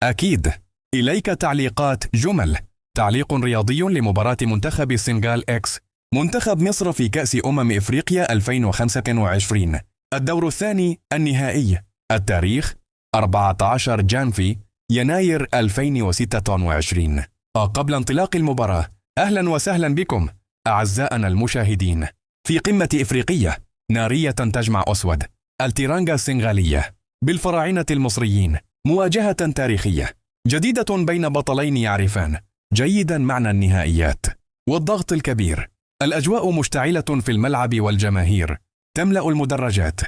أكيد. إليك تعليقات جمل. تعليق رياضي لمباراة منتخب السنغال إكس منتخب مصر في كأس إفريقيا 2025. الدور الثاني النهائي. التاريخ 14 جانفي يناير 2026. قبل انطلاق المباراة، أهلا وسهلا بكم أعزائنا المشاهدين في قمة إفريقية نارية تجمع أسود التيرانجا السنغالية بالفراعنة المصريين. مواجهة تاريخية جديدة بين بطلين يعرفان جيدا معنى النهائيات والضغط الكبير. الأجواء مشتعلة في الملعب والجماهير تملأ المدرجات.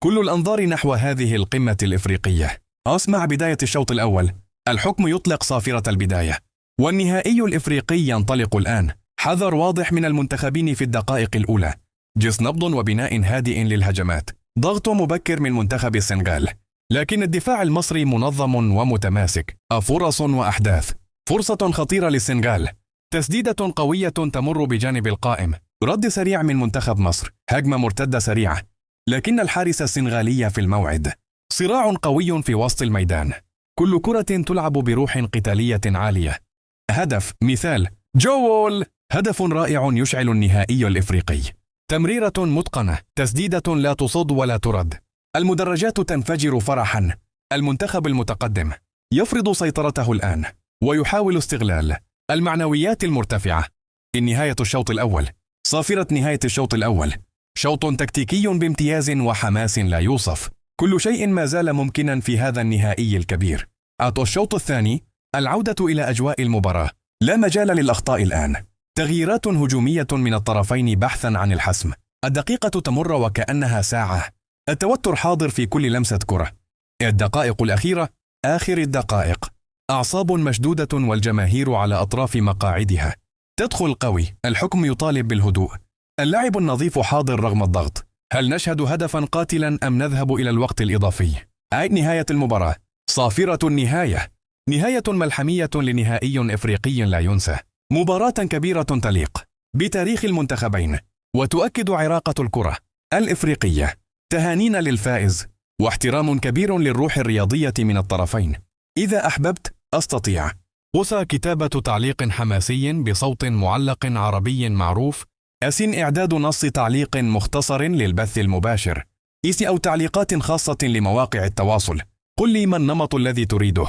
كل الأنظار نحو هذه القمة الإفريقية. أسمع بداية الشوط الأول. الحكم يطلق صافرة البداية والنهائي الإفريقي ينطلق الآن. حذر واضح من المنتخبين في الدقائق الأولى. جس نبض وبناء هادئ للهجمات. ضغط مبكر من منتخب السنغال، لكن الدفاع المصري منظم ومتماسك. فرص وأحداث. فرصة خطيرة للسنغال. تسديدة قوية تمر بجانب القائم. رد سريع من منتخب مصر. هجمة مرتدة سريعة، لكن الحارس السنغالي في الموعد. صراع قوي في وسط الميدان. كل كرة تلعب بروح قتالية عالية. هدف مثال جول. هدف رائع يشعل النهائي الإفريقي. تمريرة متقنة. تسديدة لا تصد ولا ترد. المدرجات تنفجر فرحا. المنتخب المتقدم يفرض سيطرته الآن ويحاول استغلال المعنويات المرتفعة. نهاية الشوط الأول. صافرة نهاية الشوط الأول. شوط تكتيكي بامتياز وحماس لا يوصف. كل شيء ما زال ممكنا في هذا النهائي الكبير. الشوط الثاني. العودة إلى أجواء المباراة. لا مجال للأخطاء الآن. تغييرات هجومية من الطرفين بحثا عن الحسم. الدقيقة تمر وكأنها ساعة. التوتر حاضر في كل لمسة كرة. الدقائق الأخيرة. آخر الدقائق. أعصاب مشدودة والجماهير على أطراف مقاعدها. تدخل قوي. الحكم يطالب بالهدوء. اللاعب النظيف حاضر رغم الضغط. هل نشهد هدفا قاتلا أم نذهب إلى الوقت الإضافي؟ نهاية المباراة. صافرة النهاية. نهاية ملحمية لنهائي إفريقي لا ينسى. مباراة كبيرة تليق بتاريخ المنتخبين وتؤكد عراقة الكرة الإفريقية. تهانينا للفائز واحترام كبير للروح الرياضية من الطرفين. إذا أحببت أستطيع. قصى كتابة تعليق حماسي بصوت معلق عربي معروف. إعداد نص تعليق مختصر للبث المباشر. أو تعليقات خاصة لمواقع التواصل. قل لي ما النمط الذي تريده.